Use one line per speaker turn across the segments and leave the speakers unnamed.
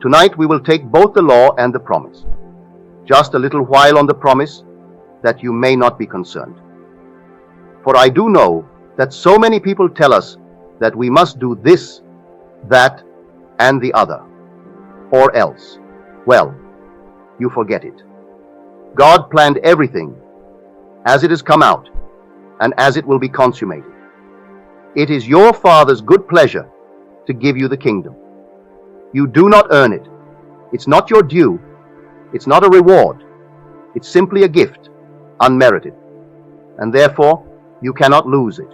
Tonight we will take both the law and the promise. Just a little while on the promise, that you may not be concerned. For I do know that so many people tell us that we must do this, that, and the other, or else. Well, you forget it. God planned everything as it has come out, and as it will be consummated. It is your Father's good pleasure to give you the kingdom. You do not earn it. It's not your due. It's not a reward. It's simply a gift, unmerited. And therefore, you cannot lose it.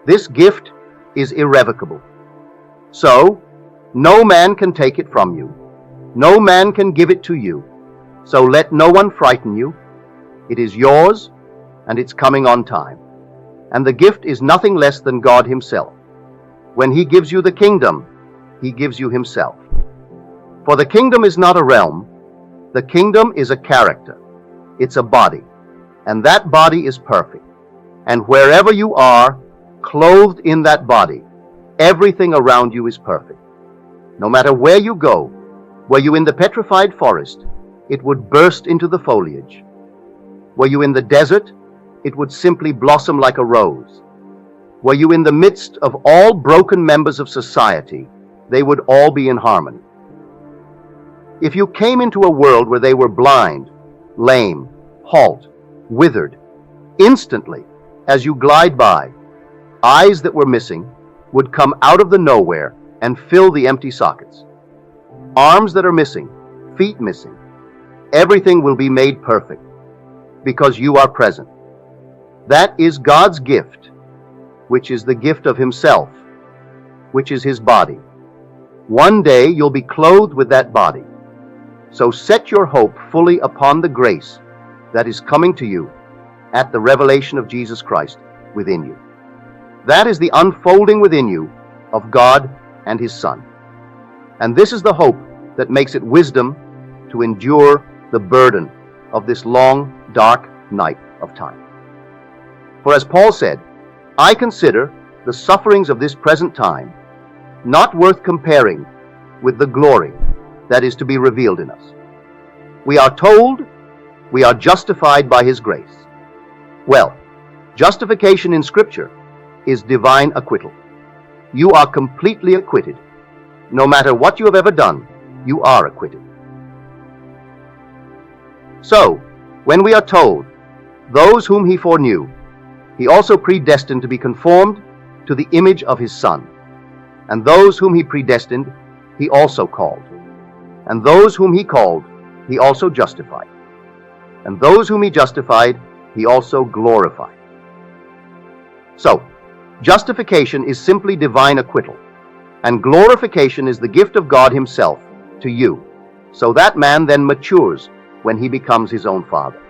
This gift is irrevocable. So, no man can take it from you. No man can give it to you. So let no one frighten you. It is yours, and it's coming on time. And the gift is nothing less than God Himself. When He gives you the kingdom, He gives you Himself. For the kingdom is not a realm. The kingdom is a character. It's a body. And that body is perfect. And wherever you are, clothed in that body, everything around you is perfect. No matter where you go, were you in the petrified forest, it would burst into the foliage. Were you in the desert, it would simply blossom like a rose. Were you in the midst of all broken members of society, they would all be in harmony. If you came into a world where they were blind, lame, halt, withered, instantly, as you glide by, eyes that were missing would come out of the nowhere and fill the empty sockets. Arms that are missing, feet missing, everything will be made perfect because you are present. That is God's gift, which is the gift of Himself, which is His body. One day you'll be clothed with that body. So set your hope fully upon the grace that is coming to you at the revelation of Jesus Christ within you. That is the unfolding within you of God and His Son. And this is the hope that makes it wisdom to endure the burden of this long, dark night of time. For as Paul said, I consider the sufferings of this present time not worth comparing with the glory that is to be revealed in us. We are told we are justified by His grace. Well, justification in Scripture is divine acquittal. You are completely acquitted. No matter what you have ever done, you are acquitted. So, when we are told, those whom He foreknew, He also predestined to be conformed to the image of His Son. And those whom He predestined, He also called. And those whom He called, He also justified. And those whom He justified, He also glorified. So, justification is simply divine acquittal, and glorification is the gift of God Himself to you, so that man then matures when he becomes his own father.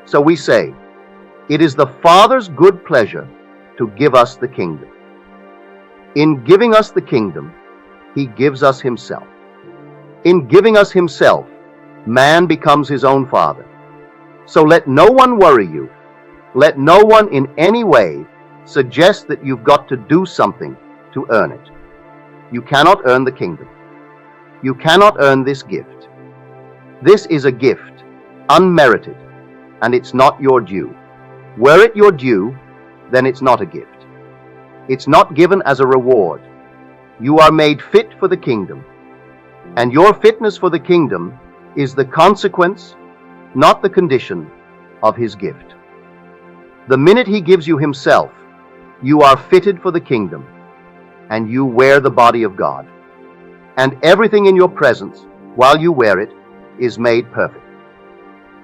So we say, it is the Father's good pleasure to give us the kingdom. In giving us the kingdom, He gives us Himself. In giving us Himself, man becomes his own father. So let no one worry you. Let no one in any way suggest that you've got to do something to earn it. You cannot earn the kingdom. You cannot earn this gift. This is a gift, unmerited, and it's not your due. Were it your due, then it's not a gift. It's not given as a reward. You are made fit for the kingdom, and your fitness for the kingdom is the consequence, not the condition, of His gift. The minute He gives you Himself, you are fitted for the kingdom, and you wear the body of God. And everything in your presence, while you wear it, is made perfect.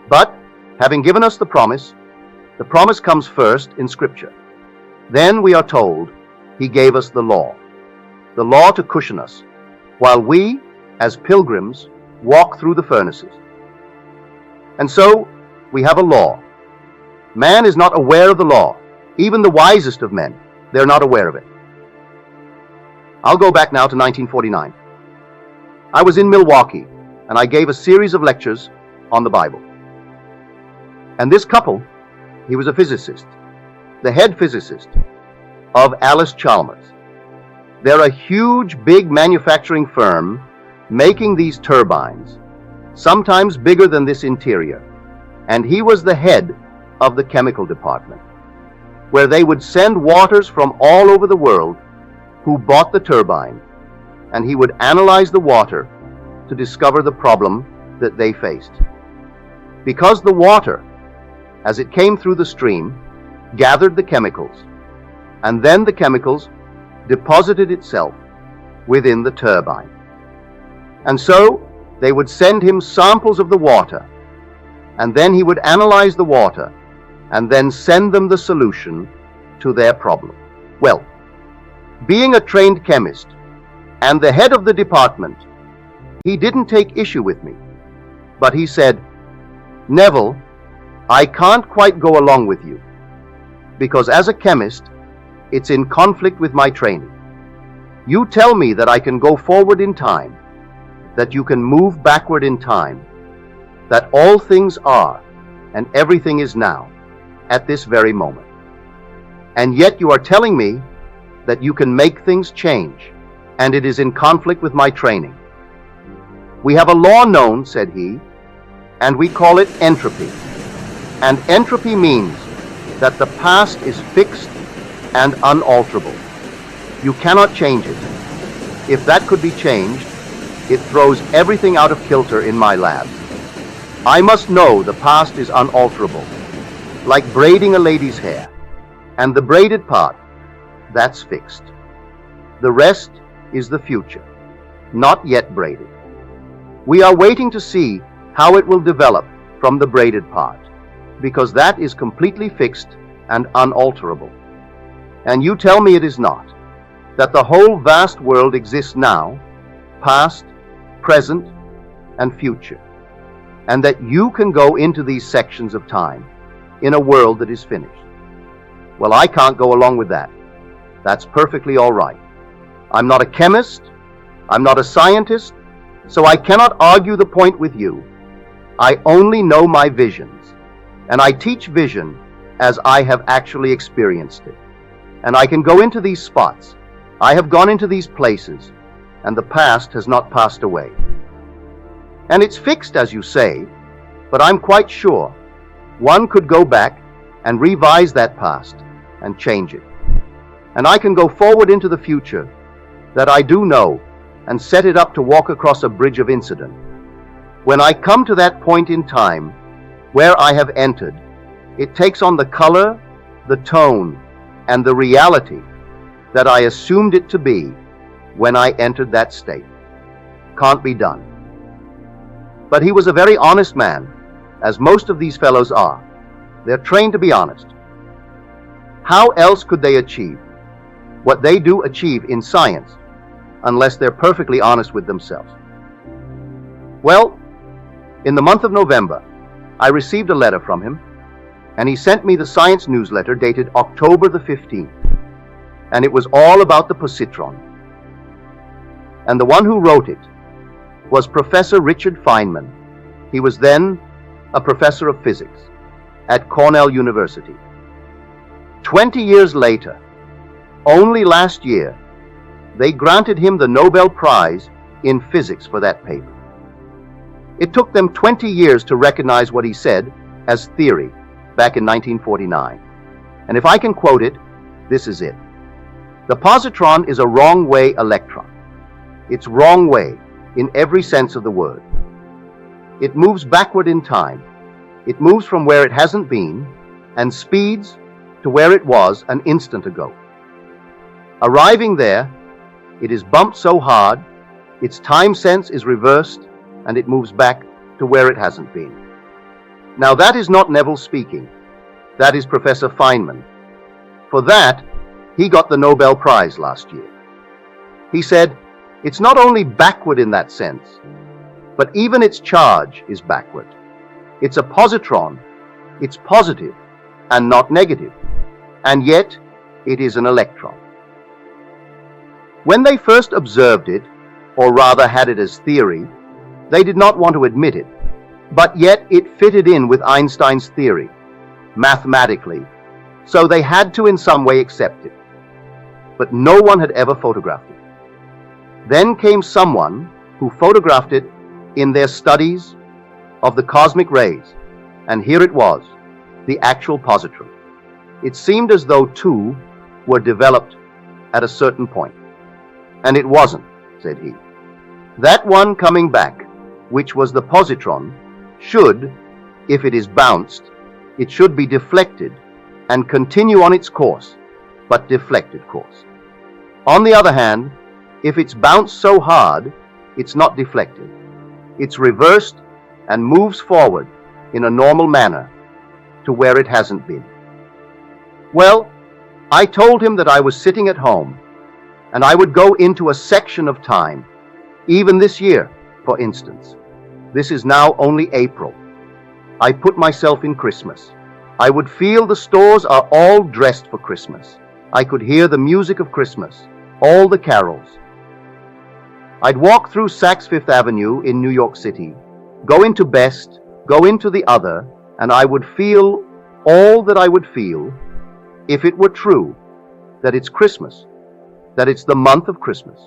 But, having given us the promise comes first in Scripture. Then we are told He gave us the law to cushion us, while we, as pilgrims, walk through the furnaces. And so, we have a law. Man is not aware of the law. Even the wisest of men, they're not aware of it. I'll go back now to 1949. I was in Milwaukee, and I gave a series of lectures on the Bible. And this couple, he was a physicist, the head physicist of Alice Chalmers. They're a huge, big manufacturing firm making these turbines, sometimes bigger than this interior, and he was the head of the chemical department, where they would send waters from all over the world who bought the turbine, and he would analyze the water to discover the problem that they faced. Because the water, as it came through the stream, gathered the chemicals, and then the chemicals deposited itself within the turbine. And so they would send him samples of the water, and then he would analyze the water and then send them the solution to their problem. Well, being a trained chemist and the head of the department, he didn't take issue with me, but he said, "Neville, I can't quite go along with you, because as a chemist, it's in conflict with my training. You tell me that I can go forward in time, that you can move backward in time, that all things are and everything is now, at this very moment. And yet you are telling me that you can make things change, and it is in conflict with my training. We have a law known," said he, "and we call it entropy. And entropy means that the past is fixed and unalterable. You cannot change it. If that could be changed, it throws everything out of kilter in my lab. I must know the past is unalterable, like braiding a lady's hair, and the braided part, that's fixed. The rest is the future, not yet braided. We are waiting to see how it will develop from the braided part, because that is completely fixed and unalterable. And you tell me it is not, that the whole vast world exists now, past, present, and future, and that you can go into these sections of time in a world that is finished. Well, I can't go along with that. That's perfectly all right. I'm not a chemist, I'm not a scientist, so I cannot argue the point with you. I only know my visions, and I teach vision as I have actually experienced it. And I can go into these spots. I have gone into these places, and the past has not passed away. And it's fixed, as you say, but I'm quite sure one could go back and revise that past and change it. And I can go forward into the future that I do know and set it up to walk across a bridge of incident. When I come to that point in time where I have entered, it takes on the color, the tone, and the reality that I assumed it to be when I entered that state. Can't be done." But he was a very honest man, as most of these fellows are. They're trained to be honest. How else could they achieve what they do achieve in science unless they're perfectly honest with themselves? Well, in the month of November, I received a letter from him, and he sent me the science newsletter dated October the 15th, and it was all about the positron. And the one who wrote it was Professor Richard Feynman. He was then a professor of physics at Cornell University. 20 years later, only last year, they granted him the Nobel Prize in physics for that paper. It took them 20 years to recognize what he said as theory back in 1949. And if I can quote it, this is it. "The positron is a wrong-way electron. It's wrong way in every sense of the word. It moves backward in time. It moves from where it hasn't been and speeds to where it was an instant ago. Arriving there, it is bumped so hard, its time sense is reversed, and it moves back to where it hasn't been." Now that is not Neville speaking. That is Professor Feynman. For that, he got the Nobel Prize last year. He said, it's not only backward in that sense, but even its charge is backward. It's a positron, it's positive and not negative, and yet it is an electron. When they first observed it, or rather had it as theory, they did not want to admit it, but yet it fitted in with Einstein's theory, mathematically, so they had to in some way accept it. But no one had ever photographed it. Then came someone who photographed it in their studies of the cosmic rays, and here it was, the actual positron. It seemed as though two were developed at a certain point. And it wasn't, said he. That one coming back, which was the positron, should, if it is bounced, it should be deflected and continue on its course, but deflected course. On the other hand, if it's bounced so hard, it's not deflected. It's reversed and moves forward in a normal manner to where it hasn't been. Well, I told him that I was sitting at home, and I would go into a section of time, even this year, for instance. This is now only April. I put myself in Christmas. I would feel the stores are all dressed for Christmas. I could hear the music of Christmas, all the carols. I'd walk through Saks Fifth Avenue in New York City, go into Best, go into the other, and I would feel all that I would feel if it were true that it's Christmas, that it's the month of Christmas.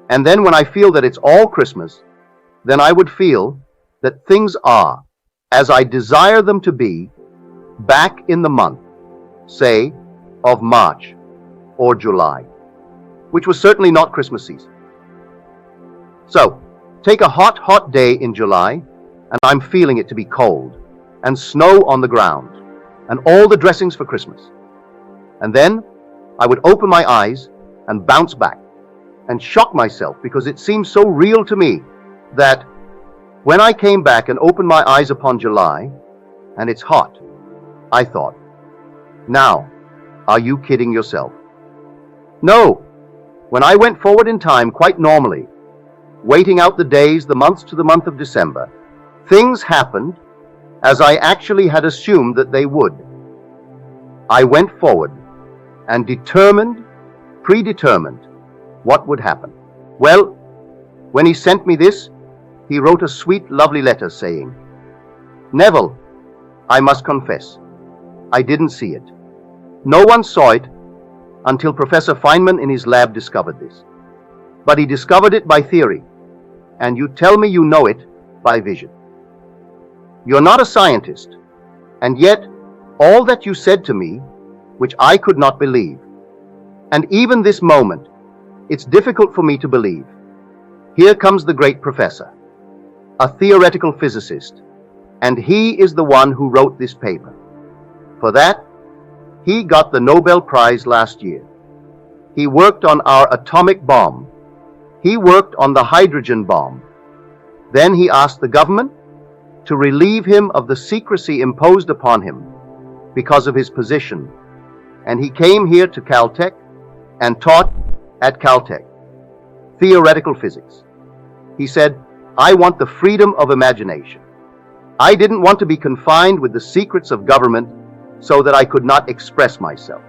And then when I feel that it's all Christmas, then I would feel that things are, as I desire them to be, back in the month, say, of March or July, which was certainly not Christmas season. So, take a hot, hot day in July, and I'm feeling it to be cold, and snow on the ground, and all the dressings for Christmas. And then I would open my eyes and bounce back, and shock myself because it seemed so real to me that when I came back and opened my eyes upon July, and it's hot, I thought, now, are you kidding yourself? No. When I went forward in time quite normally, waiting out the days, the months to the month of December, things happened as I actually had assumed that they would. I went forward and predetermined what would happen. Well, when he sent me this, he wrote a sweet, lovely letter saying, Neville, I must confess, I didn't see it. No one saw it until Professor Feynman in his lab discovered this. But he discovered it by theory, and you tell me you know it by vision. You're not a scientist, and yet all that you said to me, which I could not believe, and even this moment, it's difficult for me to believe. Here comes the great professor, a theoretical physicist, and he is the one who wrote this paper. For that, he got the Nobel Prize last year. He worked on our atomic bomb. He worked on the hydrogen bomb. Then he asked the government to relieve him of the secrecy imposed upon him because of his position. And he came here to Caltech and taught at Caltech theoretical physics. He said, I want the freedom of imagination. I didn't want to be confined with the secrets of government so that I could not express myself.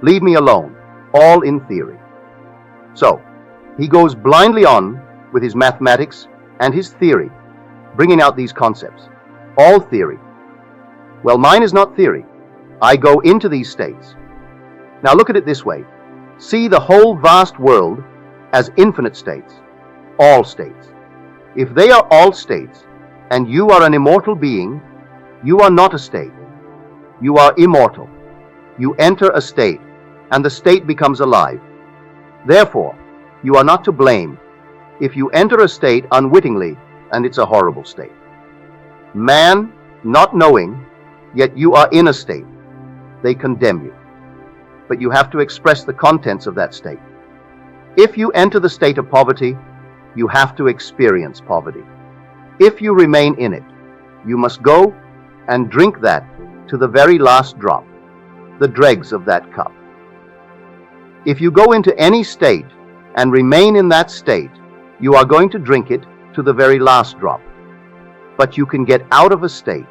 Leave me alone, all in theory. So, he goes blindly on with his mathematics and his theory, bringing out these concepts. All theory. Well, mine is not theory. I go into these states. Now look at it this way. See the whole vast world as infinite states, all states. If they are all states, and you are an immortal being, you are not a state. You are immortal. You enter a state, and the state becomes alive. Therefore, you are not to blame if you enter a state unwittingly, and it's a horrible state. Man, not knowing, yet you are in a state. They condemn you. But you have to express the contents of that state. If you enter the state of poverty, you have to experience poverty. If you remain in it, you must go and drink that to the very last drop, the dregs of that cup. If you go into any state and remain in that state, you are going to drink it to the very last drop. But you can get out of a state.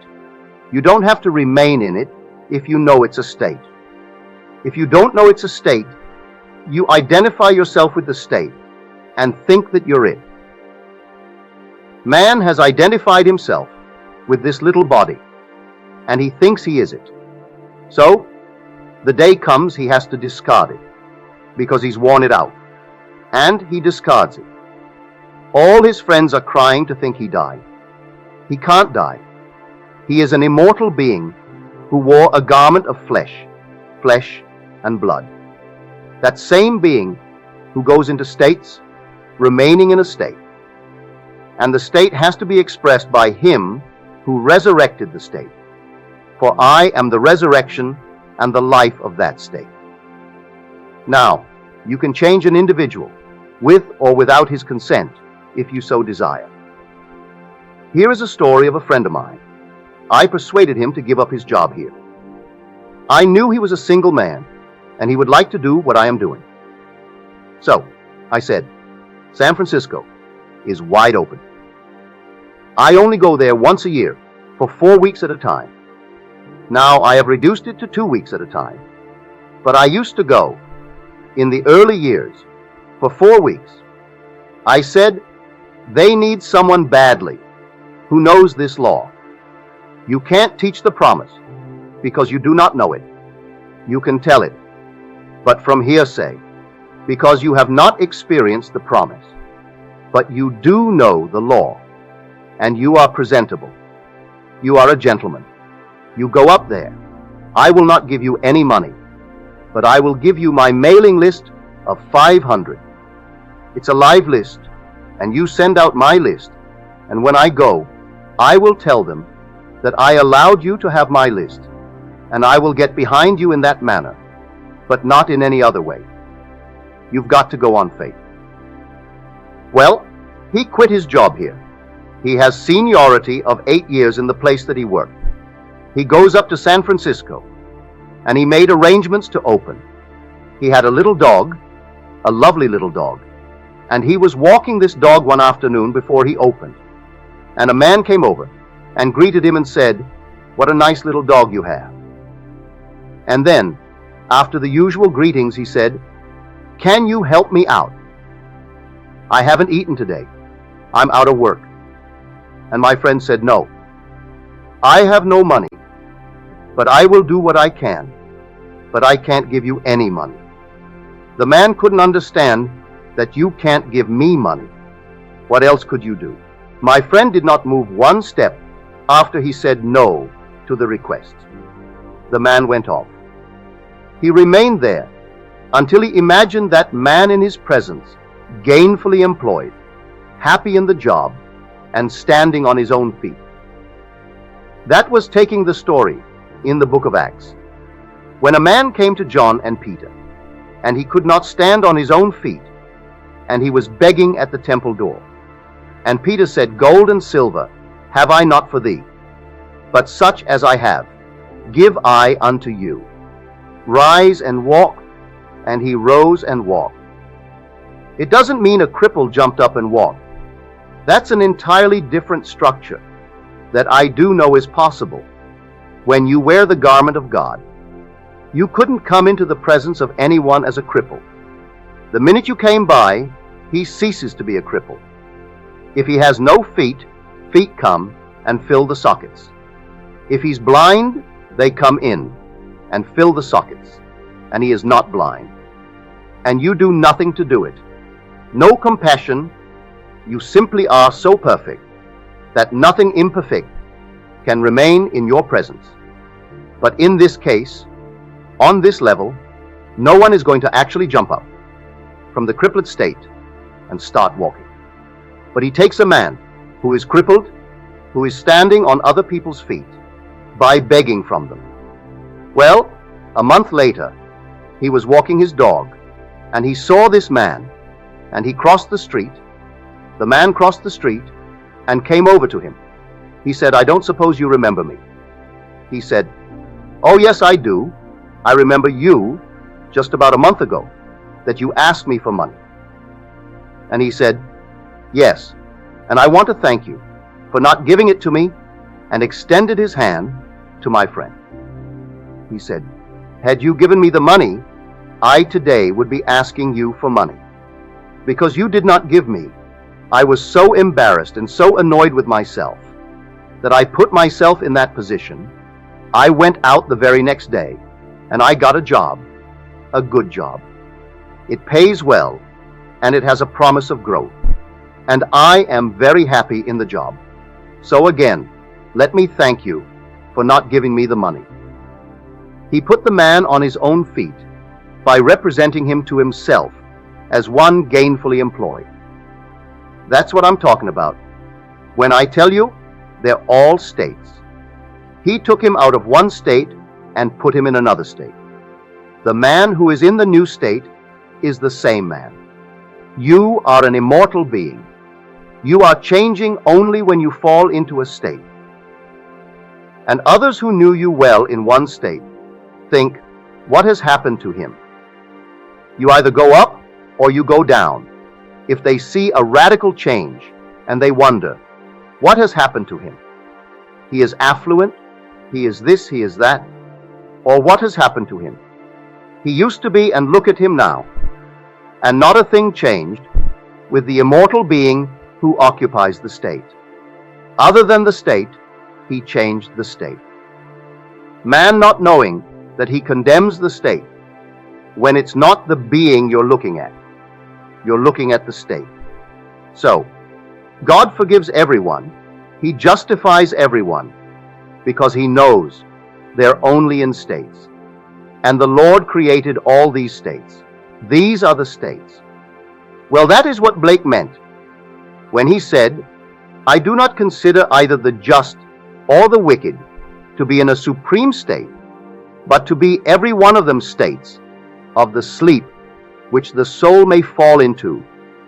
You don't have to remain in it if you know it's a state. If you don't know it's a state, you identify yourself with the state and think that you're it. Man has identified himself with this little body, and he thinks he is it. So, the day comes he has to discard it, because he's worn it out, and he discards it. All his friends are crying to think he died. He can't die. He is an immortal being who wore a garment of flesh and blood. That same being who goes into states, remaining in a state. And the state has to be expressed by him who resurrected the state. For I am the resurrection and the life of that state. Now, you can change an individual, with or without his consent, if you so desire. Here is a story of a friend of mine. I persuaded him to give up his job here. I knew he was a single man, and he would like to do what I am doing. So, I said, San Francisco is wide open. I only go there once a year, for 4 weeks at a time. Now I have reduced it to 2 weeks at a time. But I used to go, in the early years, for 4 weeks. I said, they need someone badly who knows this law. You can't teach the promise because you do not know it. You can tell it, but from hearsay, because you have not experienced the promise. But you do know the law, and you are presentable. You are a gentleman. You go up there. I will not give you any money, but I will give you my mailing list of 500. It's a live list, and you send out my list, and when I go, I will tell them that I allowed you to have my list, and I will get behind you in that manner, but not in any other way. You've got to go on faith. Well, he quit his job here. He has seniority of 8 years in the place that he worked. He goes up to San Francisco, and he made arrangements to open. He had a little dog, a lovely little dog, and he was walking this dog one afternoon before he opened. And a man came over and greeted him and said, "What a nice little dog you have." And then, after the usual greetings, he said, "Can you help me out? I haven't eaten today. I'm out of work." And my friend said, "No, I have no money, but I will do what I can, but I can't give you any money." The man couldn't understand that you can't give me money. What else could you do? My friend did not move one step after he said no to the request. The man went off. He remained there until he imagined that man in his presence, gainfully employed, happy in the job, and standing on his own feet. That was taking the story in the book of Acts. When a man came to John and Peter, and he could not stand on his own feet, and he was begging at the temple door. And Peter said, "Gold and silver have I not for thee, but such as I have, give I unto you. Rise and walk." And he rose and walked. It doesn't mean a cripple jumped up and walked. That's an entirely different structure that I do know is possible when you wear the garment of God. You couldn't come into the presence of anyone as a cripple. The minute you came by, he ceases to be a cripple. If he has no feet, feet come and fill the sockets. If he's blind, they come in and fill the sockets, and he is not blind. And you do nothing to do it. No compassion. You simply are so perfect that nothing imperfect can remain in your presence. But in this case, on this level, no one is going to actually jump up from the crippled state and start walking. But he takes a man who is crippled, who is standing on other people's feet, by begging from them. Well, a month later, he was walking his dog, and he saw this man, and he crossed the street. The man crossed the street and came over to him. He said, "I don't suppose you remember me." He said, "Oh yes, I do. I remember you just about a month ago, that you asked me for money." And he said, "Yes, and I want to thank you for not giving it to me," and extended his hand to my friend. He said, "Had you given me the money, I today would be asking you for money. Because you did not give me, I was so embarrassed and so annoyed with myself that I put myself in that position. I went out the very next day, and I got a job, a good job. It pays well, and it has a promise of growth. and I am very happy in the job. So again, let me thank you for not giving me the money. He put the man on his own feet by representing him to himself as one gainfully employed. That's what I'm talking about. When I tell you, they're all states. He took him out of one state and put him in another state. The man who is in the new state is the same man. You are an immortal being. You are changing only when you fall into a state. And others who knew you well in one state think, what has happened to him? You either go up or you go down. If they see a radical change and they wonder, what has happened to him? He is affluent, he is this, he is that. Or what has happened to him? He used to be, and look at him now. And not a thing changed with the immortal being who occupies the state. Other than the state, he changed the state. Man not knowing that he condemns the state when it's not the being you're looking at. You're looking at the state. So, God forgives everyone. He justifies everyone because he knows they're only in states. And the Lord created all these states. These are the states. Well, that is what Blake meant when he said, I do not consider either the just or the wicked to be in a supreme state, but to be every one of them states of the sleep which the soul may fall into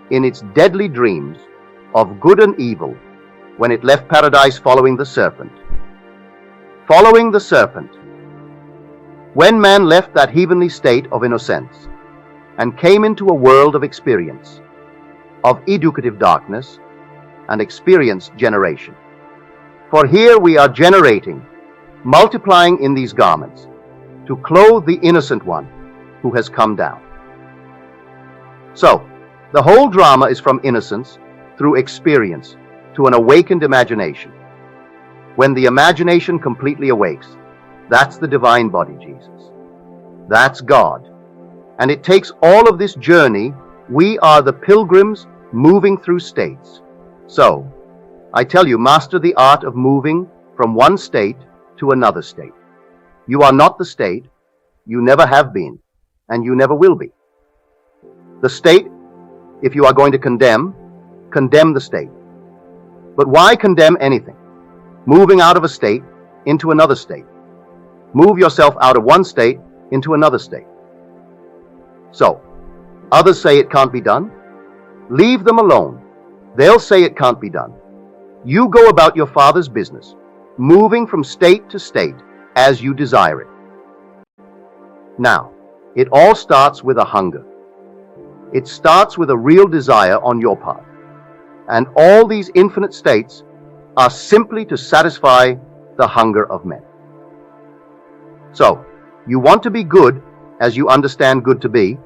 in its deadly dreams of good and evil when it left paradise following the serpent. Following the serpent. When man left that heavenly state of innocence and came into a world of experience, of educative darkness and experience generation. For here we are generating, multiplying in these garments to clothe the innocent one who has come down. So, the whole drama is from innocence through experience to an awakened imagination. When the imagination completely awakes, that's the divine body, Jesus. That's God. And it takes all of this journey. We are the pilgrims moving through states. So, I tell you, master the art of moving from one state to another state. You are not the state. You never have been, and you never will be. The state, if you are going to condemn the state. But why condemn anything? Moving out of a state into another state. Move yourself out of one state into another state. So, others say it can't be done. Leave them alone. They'll say it can't be done. You go about your Father's business, moving from state to state as you desire it. Now, it all starts with a hunger. It starts with a real desire on your part. And all these infinite states are simply to satisfy the hunger of men. So, you want to be good as you understand good to be.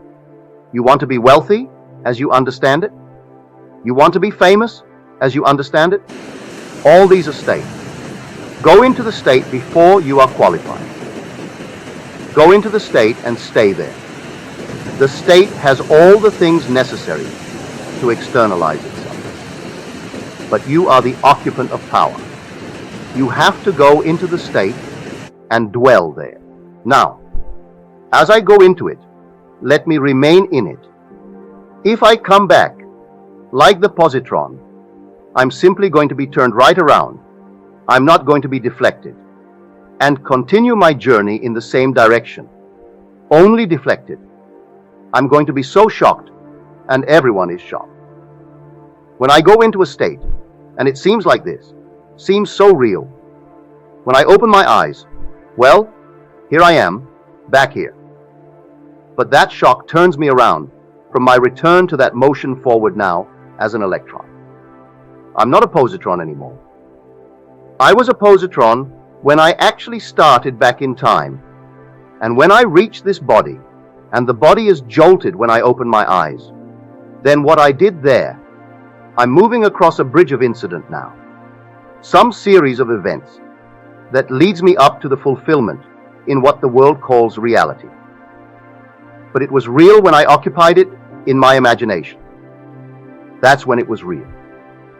You want to be wealthy as you understand it. You want to be famous as you understand it. All these are states. Go into the state before you are qualified. Go into the state and stay there. The state has all the things necessary to externalize itself. But you are the occupant of power. You have to go into the state and dwell there. Now, as I go into it, let me remain in it. If I come back, like the positron, I'm simply going to be turned right around. I'm not going to be deflected and continue my journey in the same direction, only deflected. I'm going to be so shocked, and everyone is shocked. When I go into a state, and it seems like this, seems so real, when I open my eyes, well, here I am, back here. But that shock turns me around from my return to that motion forward now as an electron. I'm not a positron anymore. I was a positron when I actually started back in time. And when I reach this body, and the body is jolted when I open my eyes, then what I did there, I'm moving across a bridge of incident now. Some series of events that leads me up to the fulfillment in what the world calls reality. But it was real when I occupied it in my imagination. That's when it was real.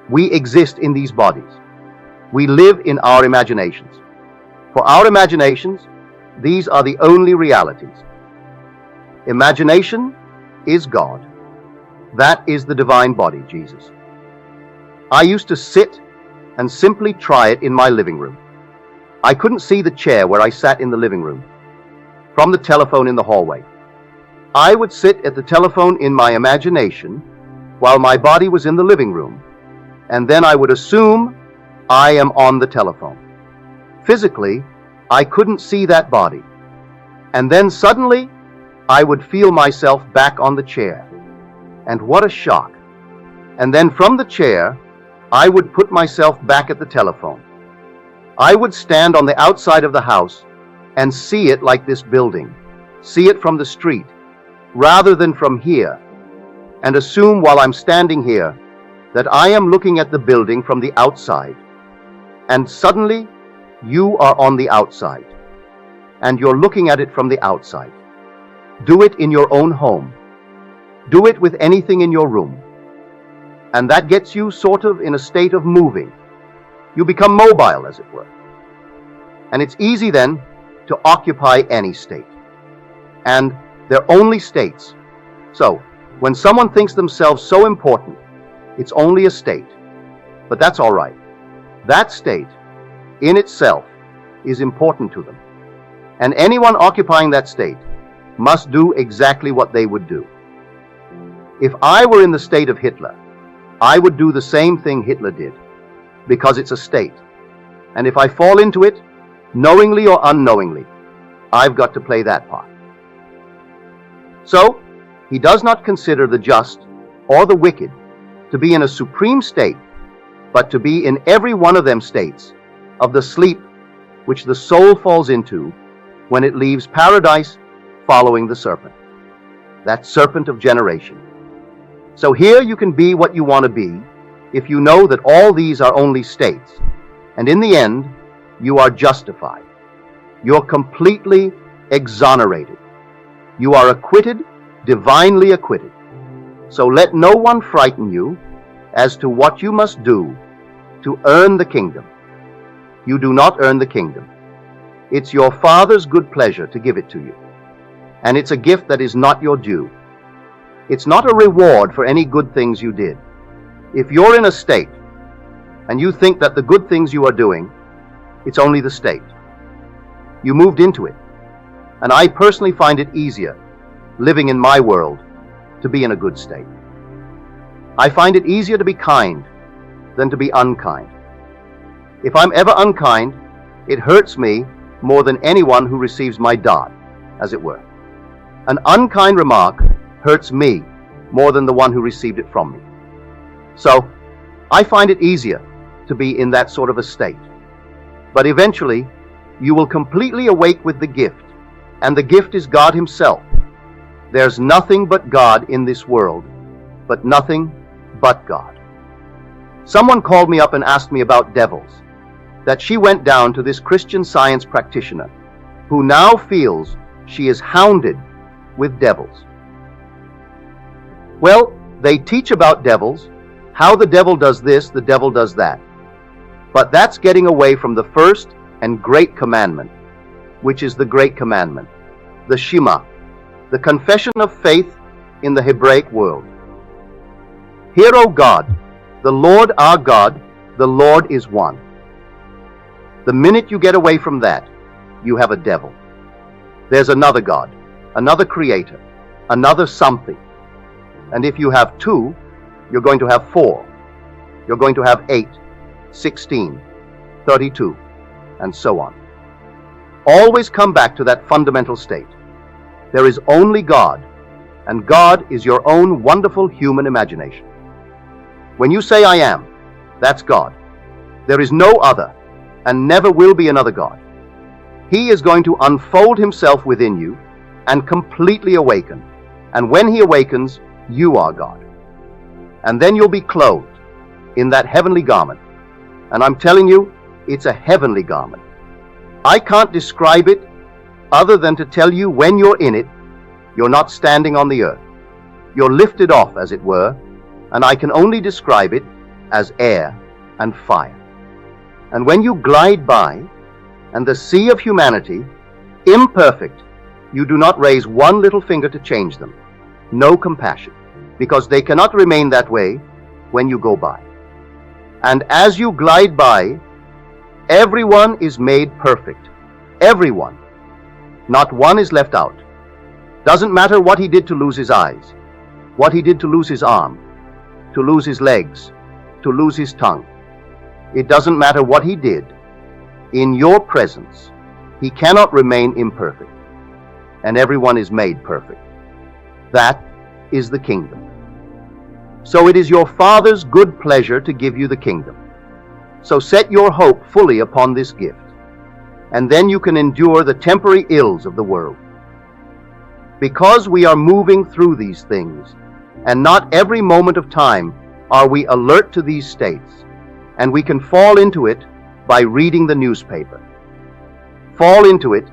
We exist in these bodies. We live in our imaginations. For our imaginations, these are the only realities. Imagination is God. That is the divine body, Jesus. I used to sit and simply try it in my living room. I couldn't see the chair where I sat in the living room from the telephone in the hallway. I would sit at the telephone in my imagination while my body was in the living room, and then I would assume I am on the telephone. Physically, I couldn't see that body. And then suddenly, I would feel myself back on the chair. And what a shock. And then from the chair, I would put myself back at the telephone. I would stand on the outside of the house and see it like this building, see it from the street, rather than from here, and assume while I'm standing here that I am looking at the building from the outside. And suddenly, you are on the outside, and you're looking at it from the outside. Do it in your own home. Do it with anything in your room. And that gets you sort of in a state of moving. You become mobile, as it were. And it's easy then to occupy any state. And they're only states. So, when someone thinks themselves so important, it's only a state. But that's all right. That state, in itself, is important to them. And anyone occupying that state must do exactly what they would do. If I were in the state of Hitler, I would do the same thing Hitler did, because it's a state. And if I fall into it, knowingly or unknowingly, I've got to play that part. So, he does not consider the just or the wicked to be in a supreme state, but to be in every one of them states of the sleep which the soul falls into when it leaves paradise following the serpent, that serpent of generation. So here you can be what you want to be if you know that all these are only states, and in the end, you are justified. You're completely exonerated. You are acquitted, divinely acquitted. So let no one frighten you as to what you must do to earn the kingdom. You do not earn the kingdom. It's your Father's good pleasure to give it to you. And it's a gift that is not your due. It's not a reward for any good things you did. If you're in a state and you think that the good things you are doing, it's only the state. You moved into it. And I personally find it easier, living in my world, to be in a good state. I find it easier to be kind than to be unkind. If I'm ever unkind, it hurts me more than anyone who receives my dart, as it were. An unkind remark hurts me more than the one who received it from me. So, I find it easier to be in that sort of a state. But eventually, you will completely awake with the gift, and the gift is God Himself. There's nothing but God in this world, but nothing but God. Someone called me up and asked me about devils, that she went down to this Christian Science practitioner, who now feels she is hounded with devils. Well, they teach about devils, how the devil does this, the devil does that. But that's getting away from the first and great commandment, which is the great commandment, the Shema, the confession of faith in the Hebraic world. Hear, O God, the Lord our God, the Lord is one. The minute you get away from that, you have a devil. There's another God, another creator, another something. And if you have two, you're going to have four. You're going to have 8, 16, 32, and so on. Always come back to that fundamental state. There is only God, and God is your own wonderful human imagination. When you say I am, that's God. There is no other, and never will be another God. He is going to unfold Himself within you and completely awaken. And when He awakens, you are God. And then you'll be clothed in that heavenly garment. And I'm telling you, it's a heavenly garment. I can't describe it other than to tell you when you're in it, you're not standing on the earth. You're lifted off, as it were, and I can only describe it as air and fire. And when you glide by, and the sea of humanity, imperfect, you do not raise one little finger to change them. No compassion, because they cannot remain that way when you go by. And as you glide by, everyone is made perfect. Everyone. Not one is left out. Doesn't matter what he did to lose his eyes, what he did to lose his arm, to lose his legs, to lose his tongue. It doesn't matter what he did. In your presence, he cannot remain imperfect. And everyone is made perfect. That is the kingdom. So it is your Father's good pleasure to give you the kingdom. So set your hope fully upon this gift, and then you can endure the temporary ills of the world. Because we are moving through these things, and not every moment of time are we alert to these states, and we can fall into it by reading the newspaper, fall into it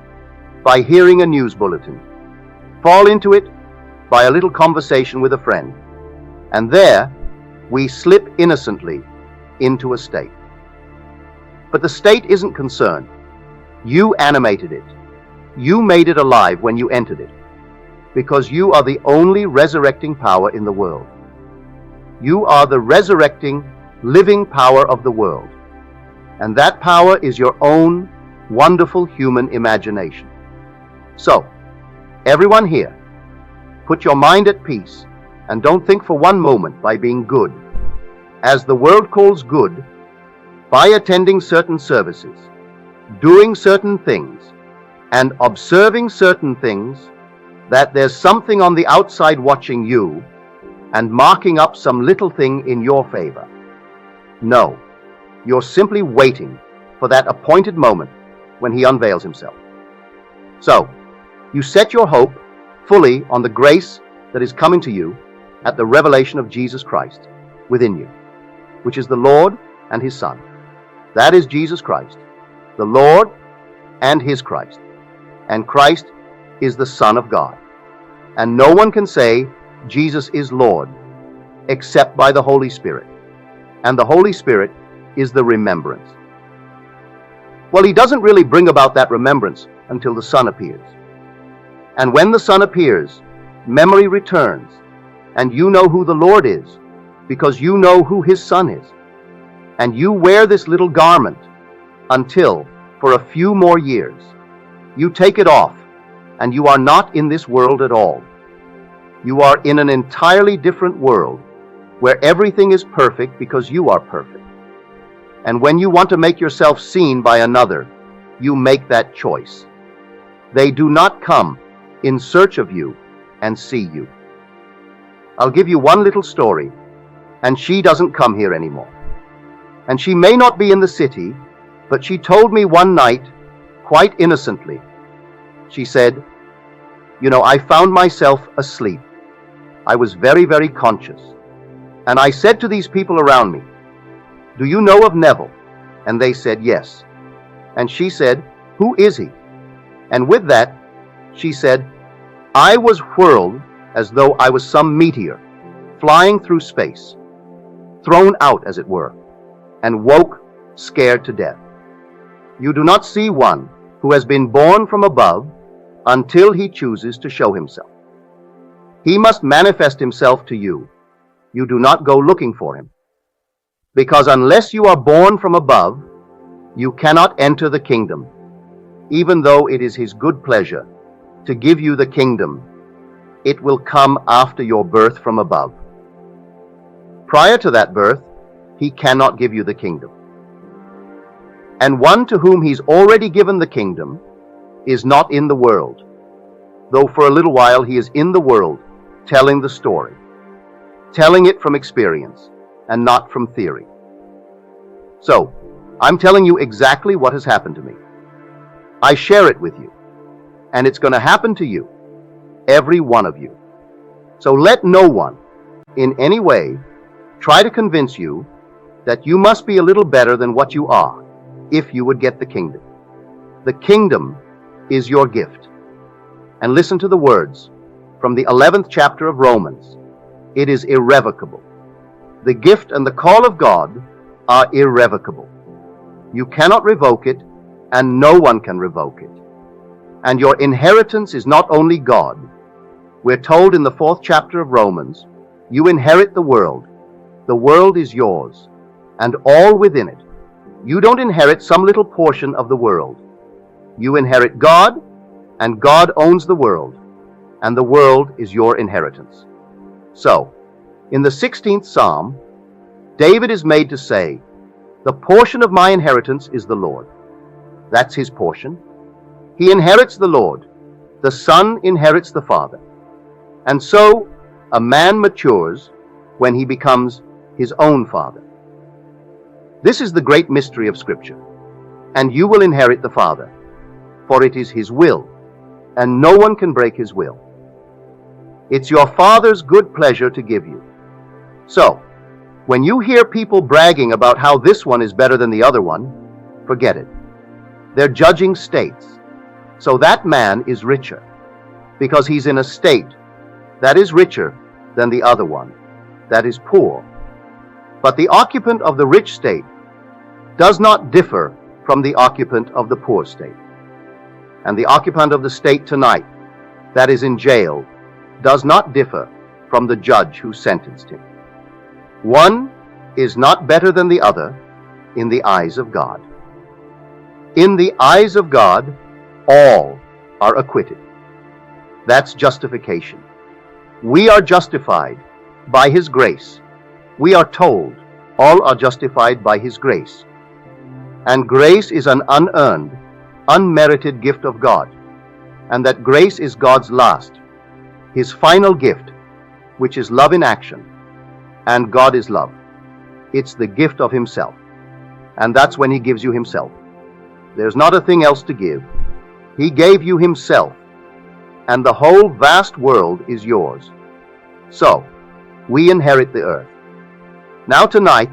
by hearing a news bulletin, fall into it by a little conversation with a friend, and there we slip innocently into a state. But the state isn't concerned. You animated it. You made it alive when you entered it, because you are the only resurrecting power in the world. You are the resurrecting, living power of the world, and that power is your own wonderful human imagination. So, everyone here, put your mind at peace and don't think for one moment by being good, as the world calls good, by attending certain services, doing certain things, and observing certain things, that there's something on the outside watching you and marking up some little thing in your favor. No, you're simply waiting for that appointed moment when he unveils himself. So, you set your hope fully on the grace that is coming to you at the revelation of Jesus Christ within you, which is the Lord and his Son. That is Jesus Christ, the Lord and his Christ. And Christ is the Son of God. And no one can say Jesus is Lord except by the Holy Spirit. And the Holy Spirit is the remembrance. Well, he doesn't really bring about that remembrance until the Son appears. And when the Son appears, memory returns, and you know who the Lord is, because you know who his Son is. And you wear this little garment until, for a few more years, you take it off, and you are not in this world at all. You are in an entirely different world, where everything is perfect because you are perfect. And when you want to make yourself seen by another, you make that choice. They do not come in search of you and see you. I'll give you one little story, and she doesn't come here anymore. And she may not be in the city, but she told me one night, quite innocently, she said, "You know, I found myself asleep. I was very, very conscious. And I said to these people around me, 'Do you know of Neville?' And they said, 'Yes.' And she said, 'Who is he?' And with that, she said, 'I was whirled as though I was some meteor, flying through space, thrown out, as it were, and woke scared to death.' You do not see one who has been born from above until he chooses to show himself. He must manifest himself to you. You do not go looking for him. Because unless you are born from above, you cannot enter the kingdom, even though it is his good pleasure to give you the kingdom. It will come after your birth from above. Prior to that birth, he cannot give you the kingdom. And one to whom he's already given the kingdom is not in the world, though for a little while he is in the world telling the story, telling it from experience and not from theory. So, I'm telling you exactly what has happened to me. I share it with you, and it's going to happen to you, every one of you. So let no one, in any way, try to convince you that you must be a little better than what you are if you would get the kingdom. The kingdom is your gift. And listen to the words from the 11th chapter of Romans. It is irrevocable. The gift and the call of God are irrevocable. You cannot revoke it, and no one can revoke it. And your inheritance is not only God. We're told in the 4th chapter of Romans, you inherit the world. The world is yours, and all within it. You don't inherit some little portion of the world. You inherit God, and God owns the world, and the world is your inheritance. So, in the 16th Psalm, David is made to say, the portion of my inheritance is the Lord. That's his portion. He inherits the Lord. The Son inherits the Father. And so, a man matures when he becomes his own father. This is the great mystery of Scripture. And you will inherit the Father, for it is his will, and no one can break his will. It's your Father's good pleasure to give you. So, when you hear people bragging about how this one is better than the other one, forget it. They're judging states. So that man is richer, because he's in a state that is richer than the other one, that is poor. But the occupant of the rich state does not differ from the occupant of the poor state. And the occupant of the state tonight, that is in jail, does not differ from the judge who sentenced him. One is not better than the other in the eyes of God. In the eyes of God, all are acquitted. That's justification. We are justified by His grace. We are told all are justified by His grace. And grace is an unearned, unmerited gift of God. And that grace is God's last, His final gift, which is love in action. And God is love. It's the gift of Himself. And that's when He gives you Himself. There's not a thing else to give. He gave you Himself, and the whole vast world is yours. So, we inherit the earth. Now tonight,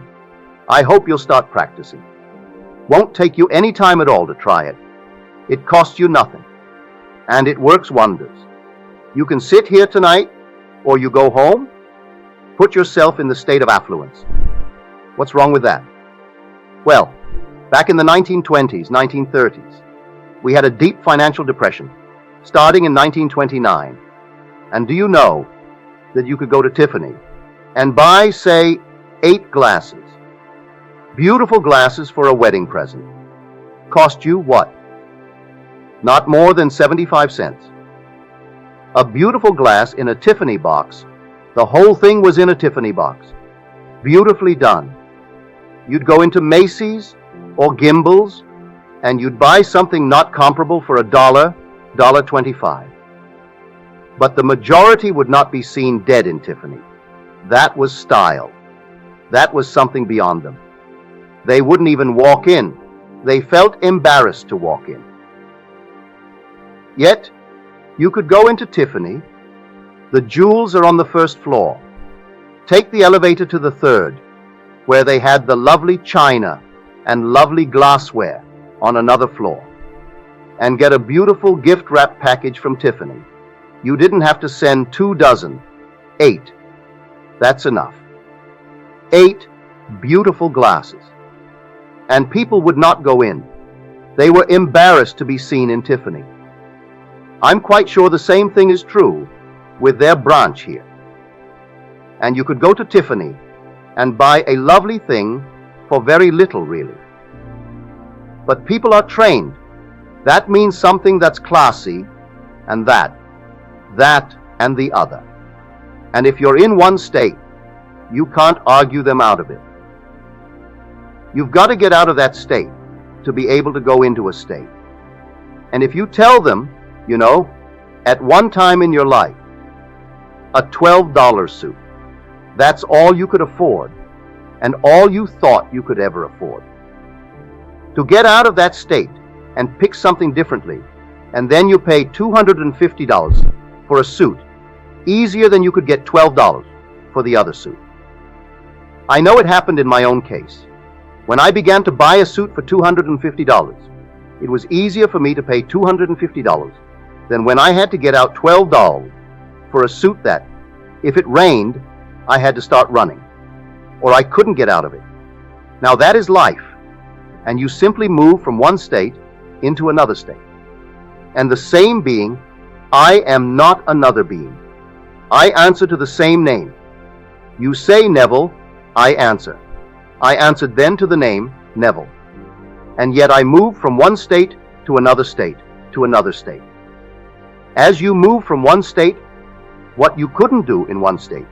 I hope you'll start practicing. Won't take you any time at all to try it. It costs you nothing, and it works wonders. You can sit here tonight, or you go home. Put yourself in the state of affluence. What's wrong with that? Well, back in the 1920s, 1930s, we had a deep financial depression, starting in 1929. And do you know that you could go to Tiffany and buy, say, 8 glasses, beautiful glasses for a wedding present? Cost you what? Not more than 75 cents. A beautiful glass in a Tiffany box. The whole thing was in a Tiffany box. Beautifully done. You'd go into Macy's or Gimbel's, and you'd buy something not comparable for $1, $1.25. But the majority would not be seen dead in Tiffany. That was style. That was something beyond them. They wouldn't even walk in. They felt embarrassed to walk in. Yet, you could go into Tiffany. The jewels are on the 1st floor. Take the elevator to the 3rd, where they had the lovely china and lovely glassware on another floor, and get a beautiful gift wrap package from Tiffany. You didn't have to send 2 dozen, 8. That's enough. 8 beautiful glasses. And people would not go in. They were embarrassed to be seen in Tiffany. I'm quite sure the same thing is true with their branch here. And you could go to Tiffany and buy a lovely thing for very little, really. But people are trained. That means something that's classy, and that and the other. And if you're in one state, you can't argue them out of it. You've got to get out of that state to be able to go into a state. And if you tell them, you know, at one time in your life, a $12 suit, that's all you could afford, and all you thought you could ever afford. To get out of that state and pick something differently, and then you pay $250 for a suit, easier than you could get $12 for the other suit. I know it happened in my own case. When I began to buy a suit for $250, it was easier for me to pay $250 than when I had to get out $12 for a suit that, if it rained, I had to start running. or I couldn't get out of it. Now that is life, and you simply move from one state into another state. And the same being, I am not another being. I answer to the same name. You say Neville, I answer. I answered then to the name Neville. And yet I move from one state to another state, to another state. As you move from one state, what you couldn't do in one state,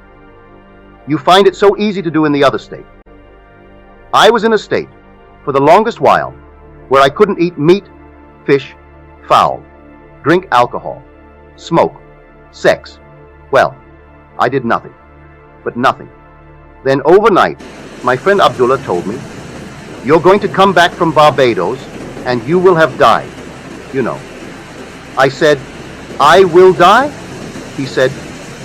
you find it so easy to do in the other state. I was in a state, for the longest while, where I couldn't eat meat, fish, fowl, drink alcohol, smoke, sex. Well, I did nothing, but nothing. Then overnight, my friend Abdullah told me, "You're going to come back from Barbados and you will have died, you know." I said, "I will die?" He said,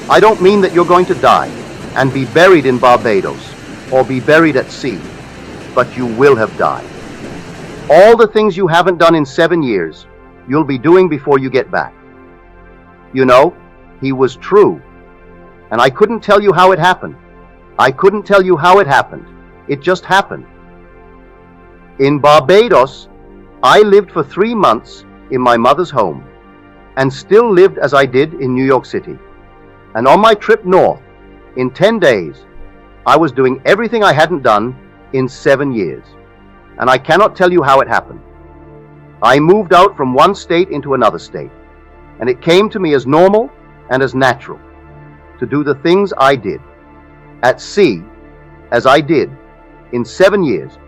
"I don't mean that you're going to die and be buried in Barbados or be buried at sea, but you will have died. All the things you haven't done in 7 years, you'll be doing before you get back." You know, he was true. And I couldn't tell you how it happened. I couldn't tell you how it happened. It just happened. In Barbados, I lived for 3 months in my mother's home and still lived as I did in New York City. And on my trip north, in 10 days, I was doing everything I hadn't done in 7 years. And I cannot tell you how it happened. I moved out from one state into another state, and it came to me as normal and as natural to do the things I did at sea, as I did in 7 years,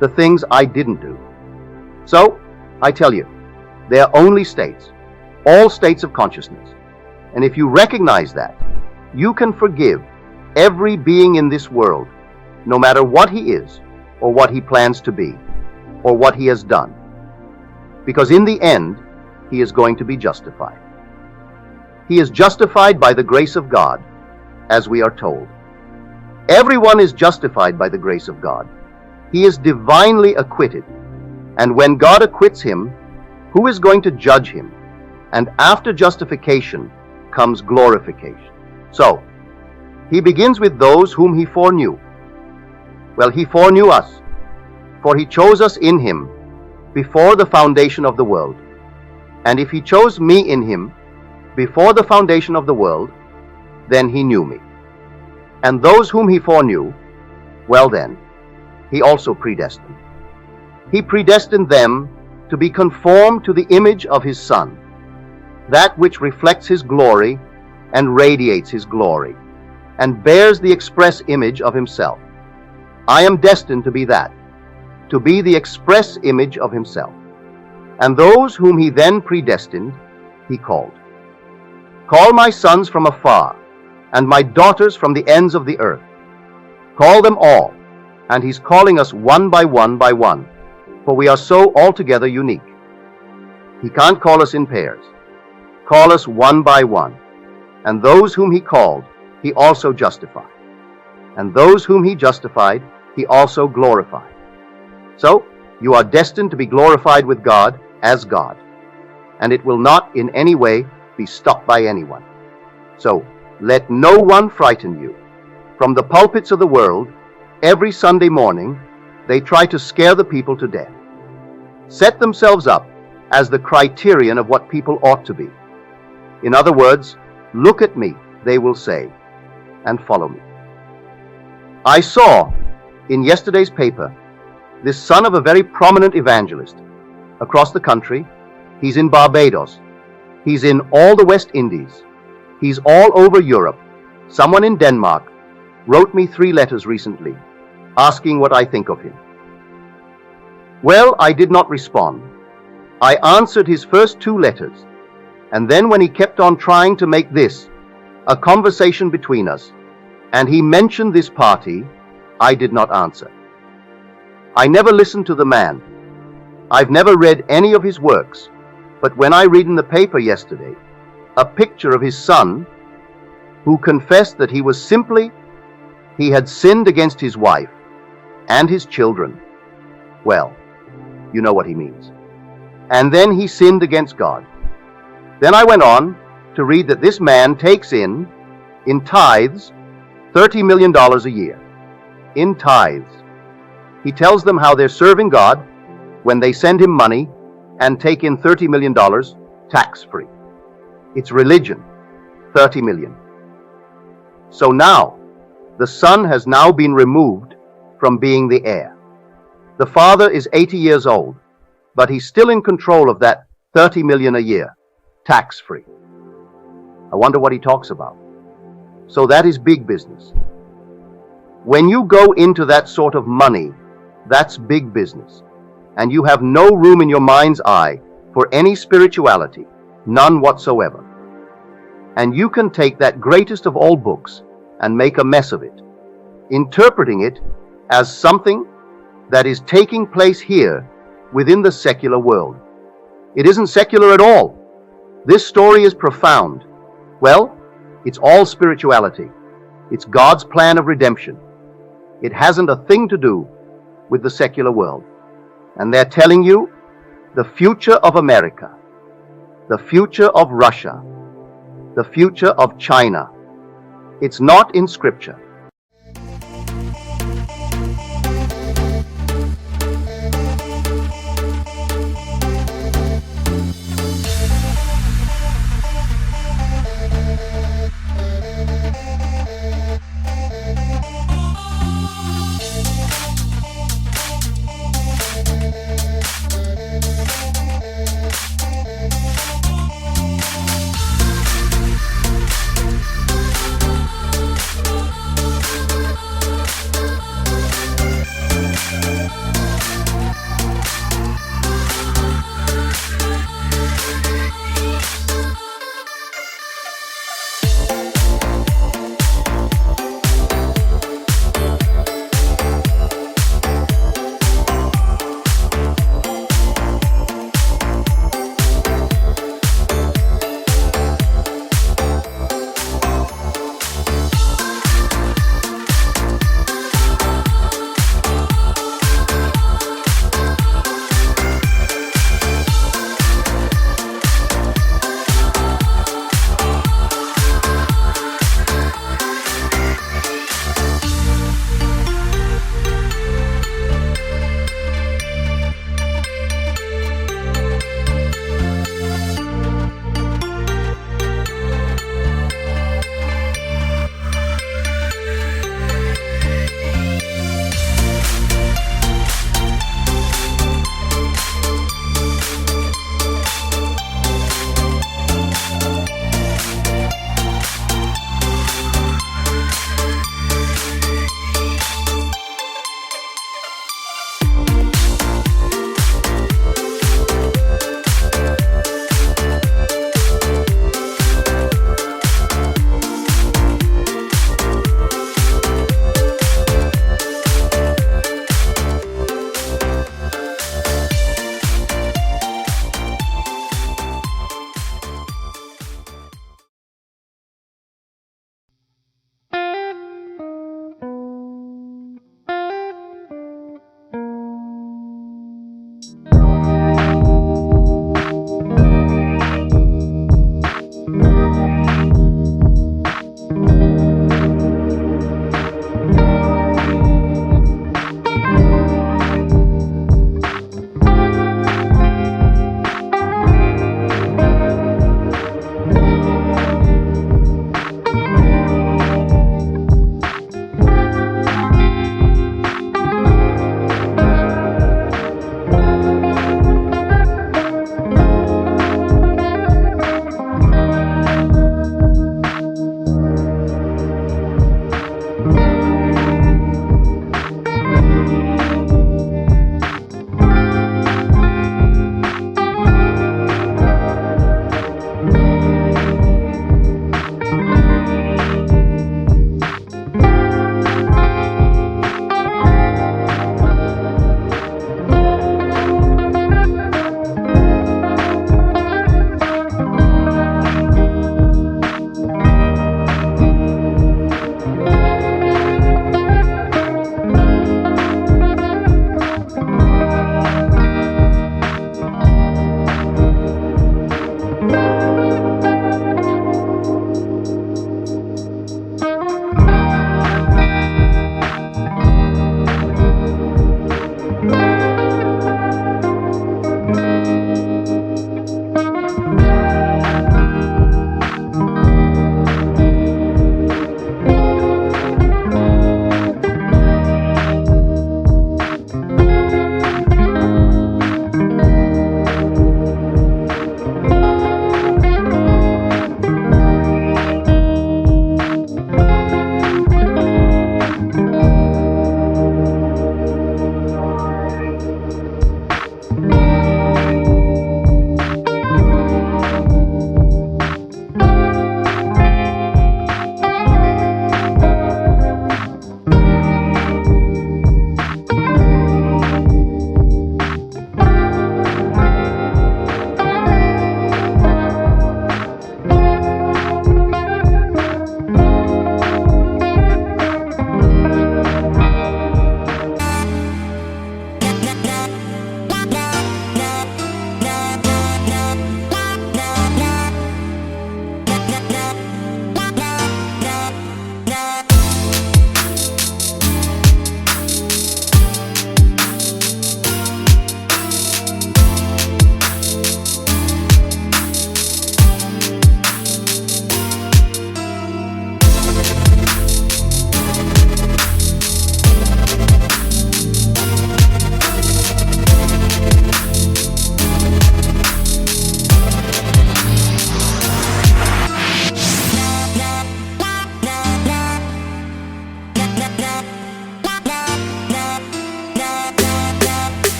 the things I didn't do. So, I tell you, they are only states, all states of consciousness. And if you recognize that, you can forgive every being in this world, no matter what he is, or what he plans to be, or what he has done. Because in the end, he is going to be justified. He is justified by the grace of God, as we are told. Everyone is justified by the grace of God. He is divinely acquitted. And when God acquits him, who is going to judge him? And after justification comes glorification. So, he begins with those whom he foreknew. Well, he foreknew us, for he chose us in him before the foundation of the world. And if he chose me in him before the foundation of the world, then he knew me. And those whom he foreknew, well then, he also predestined. He predestined them to be conformed to the image of his Son, that which reflects his glory and radiates his glory, and bears the express image of himself. I am destined to be that, to be the express image of himself. And those whom he then predestined, he called. Call my sons from afar, and my daughters from the ends of the earth. Call them all, and he's calling us one by one by one, for we are so altogether unique. He can't call us in pairs. Call us one by one. And those whom he called, he also justified. And those whom he justified, he also glorified. So, you are destined to be glorified with God as God, and it will not in any way be stopped by anyone. So, let no one frighten you. From the pulpits of the world, every Sunday morning, they try to scare the people to death. Set themselves up as the criterion of what people ought to be. In other words, look at me, they will say, and follow me. I saw in yesterday's paper this son of a very prominent evangelist across the country. He's in Barbados. He's in all the West Indies. He's all over Europe. Someone in Denmark wrote me 3 letters recently asking what I think of him. Well, I did not respond. I answered his first 2 letters, and then when he kept on trying to make this a conversation between us, and he mentioned this party, I did not answer. I never listened to the man. I've never read any of his works, but when I read in the paper yesterday a picture of his son who confessed that he had sinned against his wife and his children, well, you know what he means. And then he sinned against God. Then I went on to read that this man takes in tithes, $30 million a year. in tithes. He tells them how they're serving God when they send him money and take in $30 million tax-free. It's religion, 30 million. So now, the son has now been removed from being the heir. The father is 80 years old, but he's still in control of that 30 million a year, tax-free. I wonder what he talks about. So that is big business. When you go into that sort of money, that's big business. And you have no room in your mind's eye for any spirituality, none whatsoever. And you can take that greatest of all books and make a mess of it, interpreting it as something that is taking place here within the secular world. It isn't secular at all. This story is profound. Well, it's all spirituality. It's God's plan of redemption. It hasn't a thing to do with the secular world. And they're telling you the future of America, the future of Russia, the future of China. It's not in Scripture.